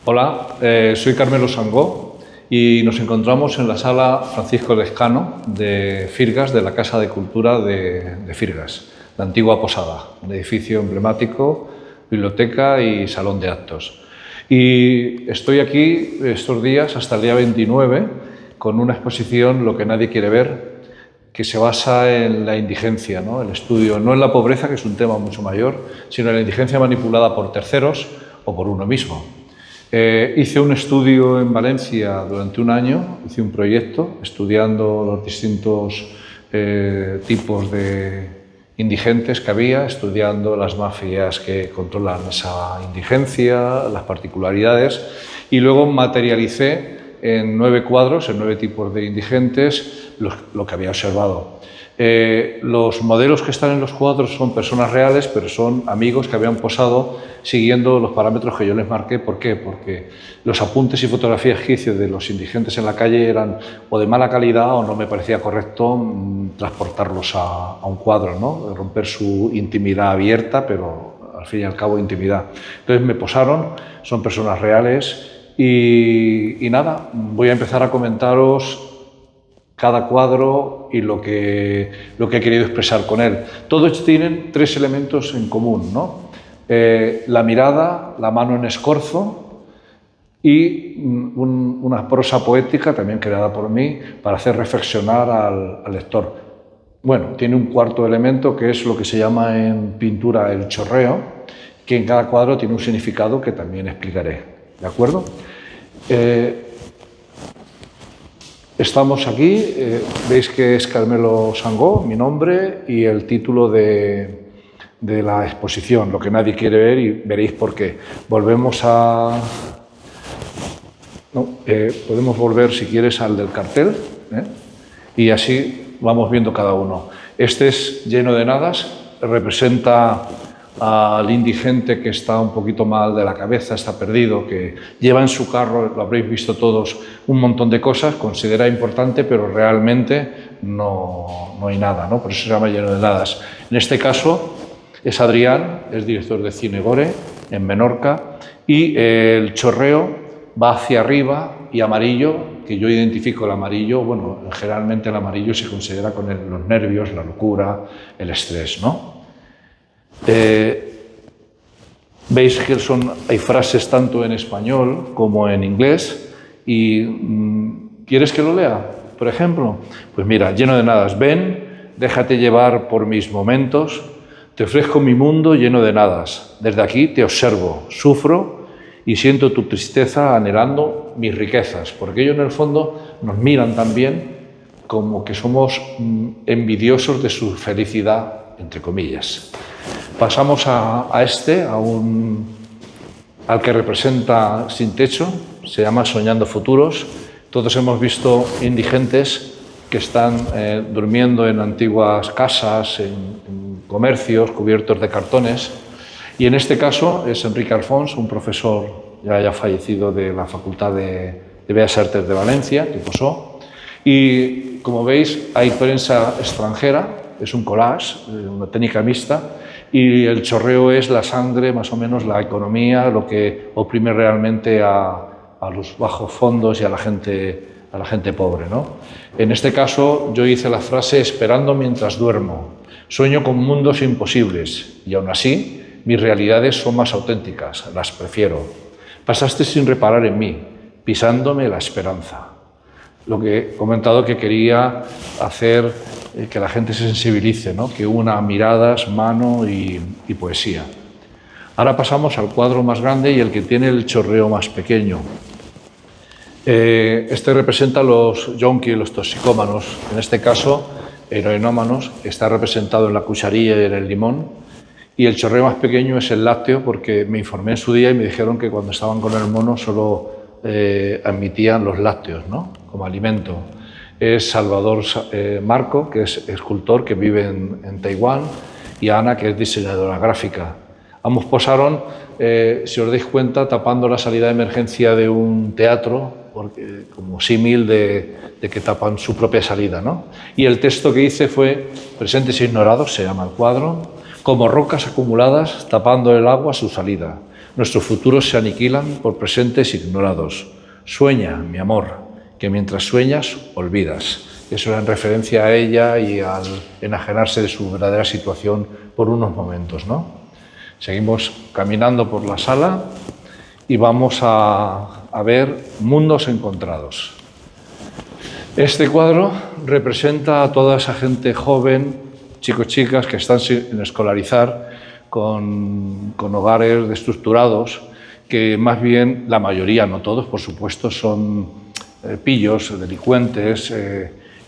Hola, soy Carmelo Sangó y nos encontramos en la sala Francisco Lezcano de Firgas, de la Casa de Cultura de Firgas, la antigua Posada, un edificio emblemático, biblioteca y salón de actos. Y estoy aquí estos días hasta el día 29 con una exposición Lo que nadie quiere ver, que se basa en la indigencia, ¿no? El estudio, no en la pobreza, que es un tema mucho mayor, sino en la indigencia manipulada por terceros o por uno mismo. Hice un estudio en Valencia durante un año, hice un proyecto estudiando los distintos tipos de indigentes que había, estudiando las mafias que controlan esa indigencia, las particularidades, y luego materialicé en 9 cuadros, en 9 tipos de indigentes, lo que había observado. Los modelos que están en los cuadros son personas reales, pero son amigos que habían posado siguiendo los parámetros que yo les marqué. ¿Por qué? Porque los apuntes y fotografías que hice de los indigentes en la calle eran o de mala calidad o no me parecía correcto transportarlos a un cuadro, ¿no? Romper su intimidad abierta, pero al fin y al cabo intimidad. Entonces me posaron, son personas reales y nada, voy a empezar a comentaros cada cuadro y lo que he querido expresar con él. Todos tienen 3 elementos en común, ¿no? La mirada, la mano en escorzo y una prosa poética, también creada por mí, para hacer reflexionar al lector. Bueno, tiene un cuarto elemento que es lo que se llama en pintura el chorreo, que en cada cuadro tiene un significado que también explicaré, ¿de acuerdo? Estamos aquí, veis que es Carmelo Sangó, mi nombre, y el título de la exposición, Lo que nadie quiere ver, y veréis por qué. Volvemos a... No, podemos volver, si quieres, al del cartel, y así vamos viendo cada uno. Este es lleno de nadas, representa al indigente que está un poquito mal de la cabeza, está perdido, que lleva en su carro, lo habréis visto todos, un montón de cosas, considera importante, pero realmente no hay nada, ¿no? Por eso se llama lleno de nadas. En este caso es Adrián, es director de Cine Gore en Menorca, y el chorreo va hacia arriba y amarillo, que yo identifico el amarillo, bueno, generalmente el amarillo se considera con los nervios, la locura, el estrés, ¿no? Veis que hay frases tanto en español como en inglés y ¿quieres que lo lea? Por ejemplo, pues mira, lleno de nadas. Ven, déjate llevar por mis momentos, te ofrezco mi mundo lleno de nadas. Desde aquí te observo, sufro y siento tu tristeza anhelando mis riquezas, porque ellos en el fondo nos miran también como que somos envidiosos de su felicidad, entre comillas. Pasamos al que representa Sin Techo, se llama Soñando Futuros. Todos hemos visto indigentes que están durmiendo en antiguas casas, en comercios cubiertos de cartones. Y en este caso es Enrique Alfons, un profesor ya fallecido de la Facultad de Bellas Artes de Valencia, que posó. Y como veis, hay prensa extranjera, es un collage, una técnica mixta. Y el chorreo es la sangre, más o menos la economía, lo que oprime realmente a los bajos fondos y a la gente pobre, ¿no? En este caso yo hice la frase esperando mientras duermo. Sueño con mundos imposibles y aún así mis realidades son más auténticas, las prefiero. Pasaste sin reparar en mí, pisándome la esperanza. Lo que he comentado que quería hacer que la gente se sensibilice, ¿no? Que una miradas, mano y poesía. Ahora pasamos al cuadro más grande y el que tiene el chorreo más pequeño. Este representa a los junkies, los toxicómanos, en este caso heroinómanos, está representado en la cucharilla y en el limón, y el chorreo más pequeño es el lácteo, porque me informé en su día y me dijeron que cuando estaban con el mono solo admitían los lácteos, ¿no? Como alimento. Es Salvador Marco, que es escultor que vive en Taiwán, y Ana, que es diseñadora gráfica. Ambos posaron, si os dais cuenta, tapando la salida de emergencia de un teatro, porque, como símil de que tapan su propia salida, ¿no? Y el texto que hice fue Presentes ignorados, se llama el cuadro, como rocas acumuladas tapando el agua su salida. Nuestros futuros se aniquilan por presentes ignorados. Sueña, mi amor, que mientras sueñas, olvidas. Eso era en referencia a ella y al enajenarse de su verdadera situación por unos momentos, ¿no? Seguimos caminando por la sala y vamos a ver mundos encontrados. Este cuadro representa a toda esa gente joven, chicos, chicas, que están sin escolarizar, con hogares destructurados, que más bien la mayoría, no todos, por supuesto, son pillos, delincuentes,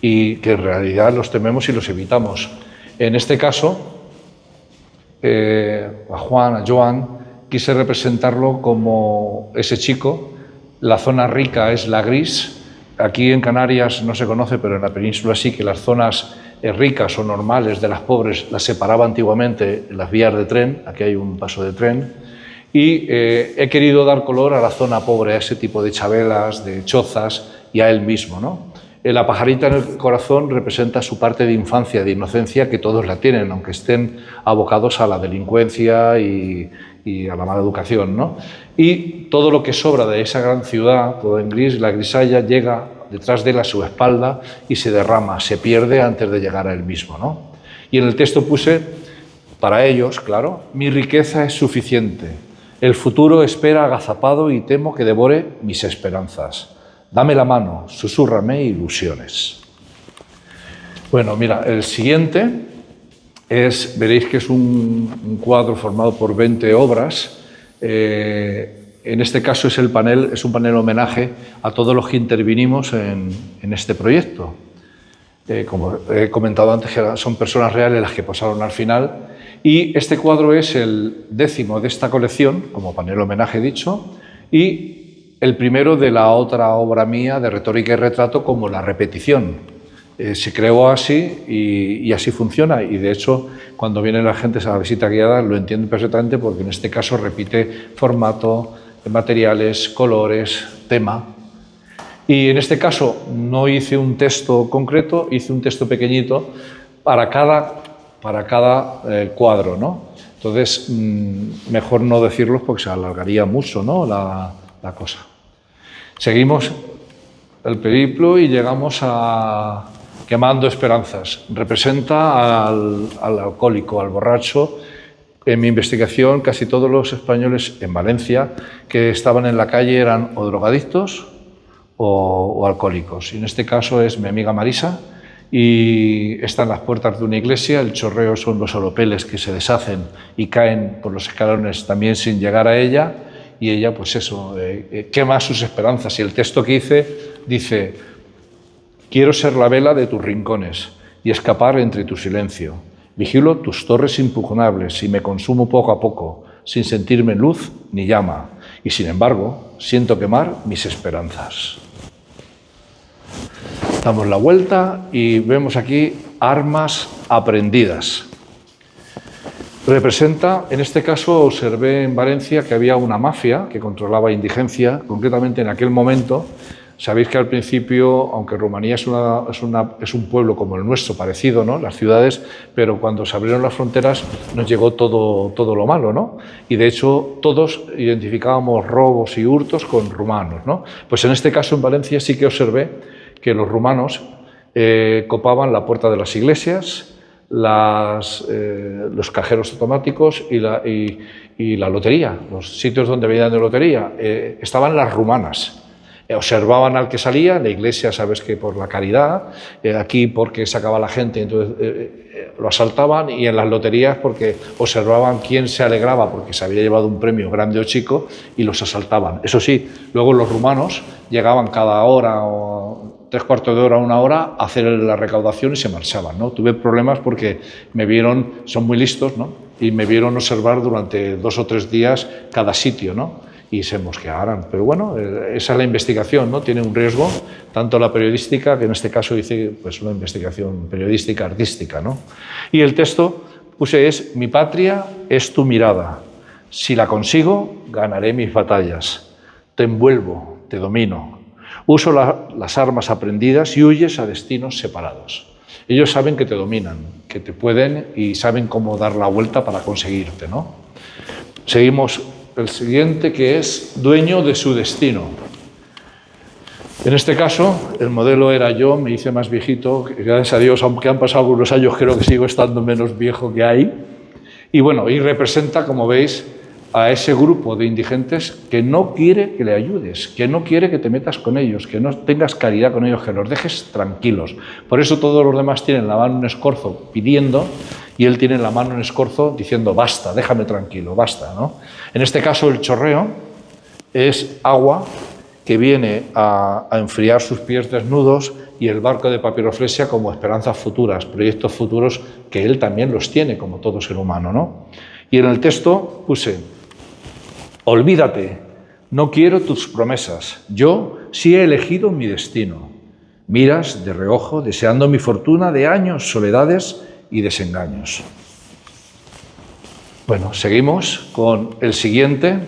y que en realidad los tememos y los evitamos. En este caso, a Joan, quise representarlo como ese chico. La zona rica es la gris. Aquí en Canarias no se conoce, pero en la península sí, que las zonas ricas o normales de las pobres las separaba antiguamente las vías de tren. Aquí hay un paso de tren. Y he querido dar color a la zona pobre, a ese tipo de chabelas, de chozas y a él mismo, ¿no? La pajarita en el corazón representa su parte de infancia, de inocencia, que todos la tienen, aunque estén abocados a la delincuencia y a la mala educación, ¿no? Y todo lo que sobra de esa gran ciudad, todo en gris, la grisalla, llega detrás de él a su espalda y se derrama, se pierde antes de llegar a él mismo, ¿no? Y en el texto puse, para ellos, claro, mi riqueza es suficiente, el futuro espera agazapado y temo que devore mis esperanzas. Dame la mano, susúrrame ilusiones. Bueno, mira, el siguiente veréis que es un cuadro formado por 20 obras. En este caso es un panel homenaje a todos los que intervinimos en este proyecto. Como he comentado antes, son personas reales las que pasaron al final. Y este cuadro es el 10º de esta colección, como panel homenaje dicho, y el primero de la otra obra mía de retórica y retrato como La repetición. Se creó así y así funciona, y de hecho cuando vienen la gente a la visita guiada lo entienden perfectamente, porque en este caso repite formato, materiales, colores, tema. Y en este caso no hice un texto concreto, hice un texto pequeñito para cada cuadro, ¿no? Entonces mejor no decirlos porque se alargaría mucho, ¿no? la cosa. Seguimos el periplo y llegamos a Quemando esperanzas. Representa al alcohólico, al borracho. En mi investigación, casi todos los españoles en Valencia que estaban en la calle eran o drogadictos o alcohólicos. Y en este caso es mi amiga Marisa, y está en las puertas de una iglesia. El chorreo son los oropeles que se deshacen y caen por los escalones también sin llegar a ella. Y ella, pues eso, quema sus esperanzas. Y el texto que hice dice: quiero ser la vela de tus rincones y escapar entre tu silencio. Vigilo tus torres impugnables y me consumo poco a poco, sin sentirme luz ni llama. Y sin embargo, siento quemar mis esperanzas. Damos la vuelta y vemos aquí armas aprendidas. Representa, en este caso observé en Valencia que había una mafia que controlaba indigencia, concretamente en aquel momento. Sabéis que al principio, aunque Rumanía es un pueblo como el nuestro, parecido, ¿no?, las ciudades, pero cuando se abrieron las fronteras nos llegó todo lo malo, ¿no? Y de hecho todos identificábamos robos y hurtos con rumanos, ¿no? Pues en este caso en Valencia sí que observé que los rumanos copaban la puerta de las iglesias, los cajeros automáticos y la lotería. Los sitios donde venían de lotería estaban las rumanas. Observaban al que salía, la iglesia sabes que por la caridad, aquí porque sacaba la gente, entonces lo asaltaban, y en las loterías porque observaban quién se alegraba porque se había llevado un premio grande o chico y los asaltaban. Eso sí, luego los rumanos llegaban cada hora o 3/4 de hora, 1 hora a hacer la recaudación y se marchaban, ¿no? Tuve problemas porque me vieron, son muy listos, ¿no?, y me vieron observar durante 2 o 3 días cada sitio, ¿no?, y se mosquearan. Pero bueno, esa es la investigación, ¿no? Tiene un riesgo, tanto la periodística, que en este caso hice pues una investigación periodística artística, ¿no? Y el texto puse es: mi patria es tu mirada, si la consigo ganaré mis batallas, te envuelvo, te domino, uso las armas aprendidas y huyes a destinos separados. Ellos saben que te dominan, que te pueden, y saben cómo dar la vuelta para conseguirte, ¿no? Seguimos el siguiente, que es dueño de su destino. En este caso, el modelo era yo, me hice más viejito, gracias a Dios, aunque han pasado algunos años, creo que sigo estando menos viejo que ahí. Y bueno, y representa, como veis, a ese grupo de indigentes que no quiere que le ayudes, que no quiere que te metas con ellos, que no tengas caridad con ellos, que los dejes tranquilos. Por eso todos los demás tienen la mano en escorzo pidiendo y él tiene la mano en escorzo diciendo basta, déjame tranquilo, basta, ¿no? En este caso el chorreo es agua que viene a enfriar sus pies desnudos y el barco de papiroflexia como esperanzas futuras, proyectos futuros que él también los tiene como todo ser humano, ¿no? Y en el texto puse: olvídate, no quiero tus promesas, yo sí he elegido mi destino. Miras de reojo, deseando mi fortuna de años, soledades y desengaños. Bueno, seguimos con el siguiente,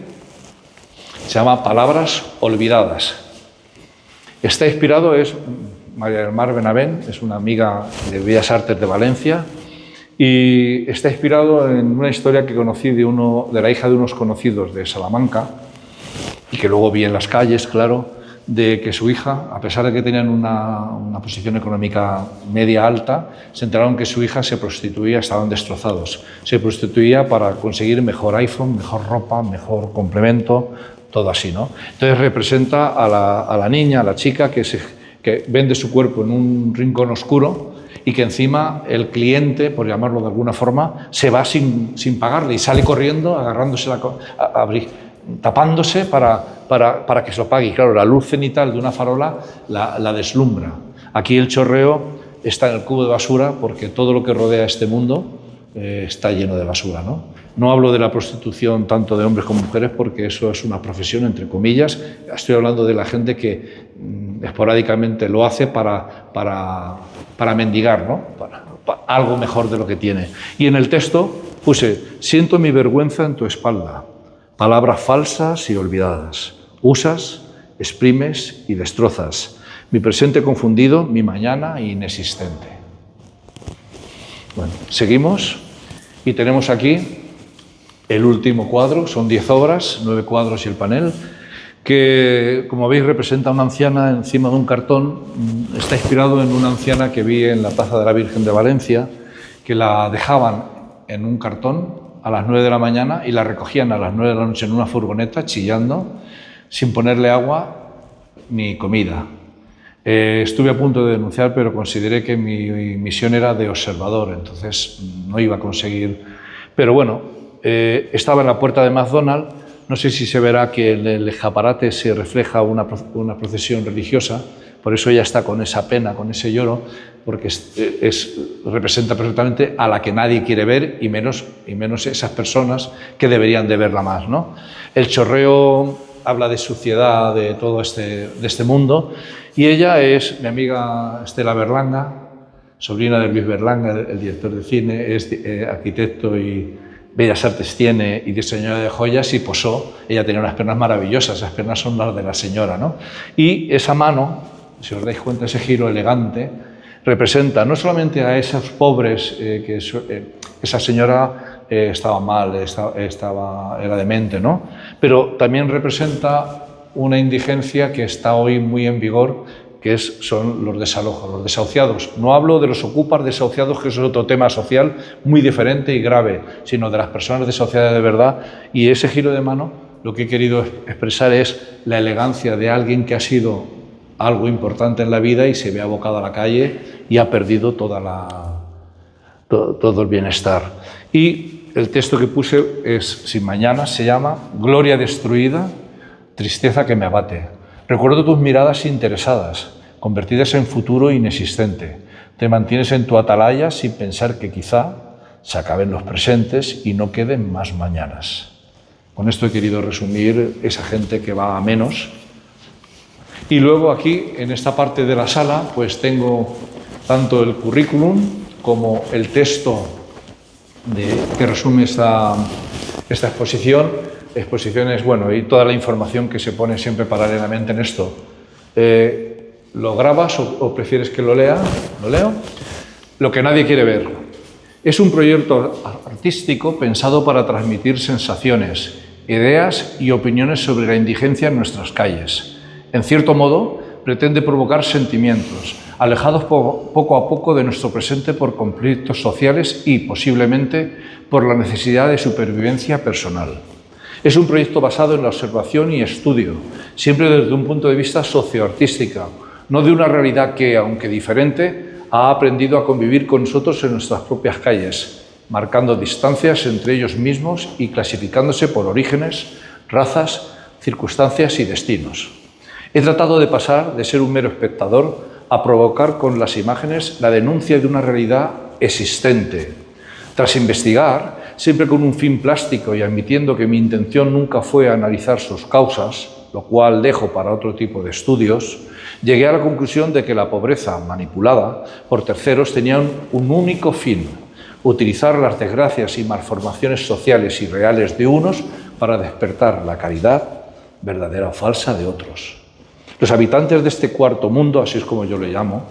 se llama Palabras olvidadas. Está inspirado, es María del Mar Benavent, es una amiga de Bellas Artes de Valencia, y está inspirado en una historia que conocí de la hija de unos conocidos de Salamanca, y que luego vi en las calles, claro, de que su hija, a pesar de que tenían una posición económica media alta, se enteraron que su hija se prostituía, estaban destrozados. Se prostituía para conseguir mejor iPhone, mejor ropa, mejor complemento, todo así, ¿no? Entonces representa a la niña, a la chica que vende su cuerpo en un rincón oscuro y que encima el cliente, por llamarlo de alguna forma, se va sin pagarle y sale corriendo, agarrándose tapándose para que se lo pague. Y claro, la luz cenital de una farola la deslumbra. Aquí el chorreo está en el cubo de basura porque todo lo que rodea este mundo está lleno de basura, ¿no? No hablo de la prostitución tanto de hombres como mujeres porque eso es una profesión, entre comillas. Estoy hablando de la gente que esporádicamente lo hace para mendigar, ¿no? Para algo mejor de lo que tiene. Y en el texto puse: siento mi vergüenza en tu espalda, palabras falsas y olvidadas. Usas, exprimes y destrozas. Mi presente confundido, mi mañana inexistente. Bueno, seguimos y tenemos aquí el último cuadro, son 10 obras, 9 cuadros y el panel, que, como veis, representa a una anciana encima de un cartón. Está inspirado en una anciana que vi en la Plaza de la Virgen de Valencia, que la dejaban en un cartón a las 9 de la mañana y la recogían a las 9 de la noche en una furgoneta, chillando, sin ponerle agua ni comida. Estuve a punto de denunciar, pero consideré que mi misión era de observador, entonces no iba a conseguir. Pero bueno, estaba en la puerta de McDonald's. No sé si se verá que en el escaparate se refleja una procesión religiosa, por eso ella está con esa pena, con ese lloro, porque representa perfectamente a la que nadie quiere ver y menos esas personas que deberían de verla más, ¿no? El chorreo habla de suciedad, de todo de este mundo, y ella es mi amiga Estela Berlanga, sobrina de Luis Berlanga, el director de cine, es arquitecto y Bellas Artes tiene y diseñadora de joyas, y posó. Ella tenía unas piernas maravillosas, esas piernas son las de la señora, ¿no? Y esa mano, si os dais cuenta, ese giro elegante, representa no solamente a esos pobres, esa señora estaba mal, era demente, ¿no? Pero también representa una indigencia que está hoy muy en vigor, que son los desalojos, los desahuciados. No hablo de los ocupas desahuciados, que eso es otro tema social muy diferente y grave, sino de las personas desahuciadas de verdad. Y ese giro de mano, lo que he querido expresar es la elegancia de alguien que ha sido algo importante en la vida y se ve abocado a la calle y ha perdido todo el bienestar. Y el texto que puse es sin mañana, se llama Gloria destruida, tristeza que me abate. Recuerdo tus miradas interesadas, convertidas en futuro inexistente. Te mantienes en tu atalaya sin pensar que quizá se acaben los presentes y no queden más mañanas. Con esto he querido resumir esa gente que va a menos. Y luego aquí, en esta parte de la sala, pues tengo tanto el currículum como el texto que resume esta exposición. Exposiciones, bueno, y toda la información que se pone siempre paralelamente en esto. ¿Lo grabas o prefieres que lo lea? Lo leo. Lo que nadie quiere ver. Es un proyecto artístico pensado para transmitir sensaciones, ideas y opiniones sobre la indigencia en nuestras calles. En cierto modo, pretende provocar sentimientos, alejados poco a poco de nuestro presente por conflictos sociales y, posiblemente, por la necesidad de supervivencia personal. Es un proyecto basado en la observación y estudio, siempre desde un punto de vista socioartístico, no de una realidad que, aunque diferente, ha aprendido a convivir con nosotros en nuestras propias calles, marcando distancias entre ellos mismos y clasificándose por orígenes, razas, circunstancias y destinos. He tratado de pasar de ser un mero espectador a provocar con las imágenes la denuncia de una realidad existente. Tras investigar, siempre con un fin plástico y admitiendo que mi intención nunca fue analizar sus causas, lo cual dejo para otro tipo de estudios, llegué a la conclusión de que la pobreza manipulada por terceros tenía un único fin: utilizar las desgracias y malformaciones sociales y reales de unos para despertar la caridad, verdadera o falsa, de otros. Los habitantes de este cuarto mundo, así es como yo le llamo,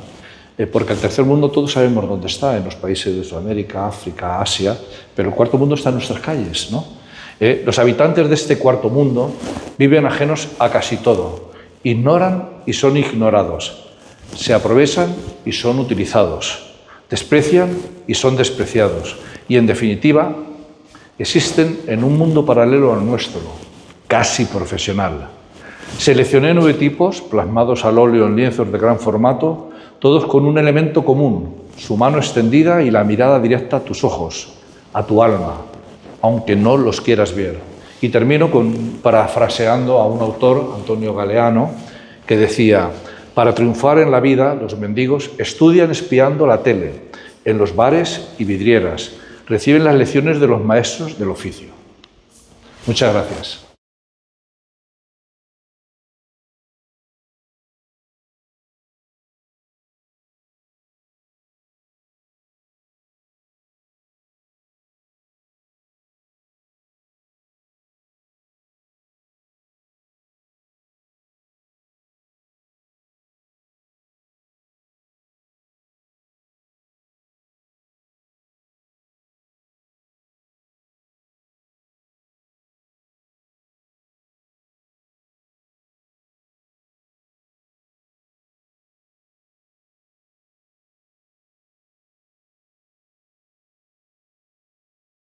porque el tercer mundo todos sabemos dónde está, en los países de Sudamérica, África, Asia, pero el cuarto mundo está en nuestras calles, ¿no? Los habitantes de este cuarto mundo viven ajenos a casi todo, ignoran y son ignorados, se aprovechan y son utilizados, desprecian y son despreciados, y en definitiva existen en un mundo paralelo al nuestro, casi profesional. Seleccioné 9 tipos plasmados al óleo en lienzos de gran formato, todos con un elemento común: su mano extendida y la mirada directa a tus ojos, a tu alma, aunque no los quieras ver. Y termino parafraseando a un autor, Antonio Galeano, que decía: para triunfar en la vida, los mendigos estudian espiando la tele, en los bares y vidrieras, reciben las lecciones de los maestros del oficio. Muchas gracias.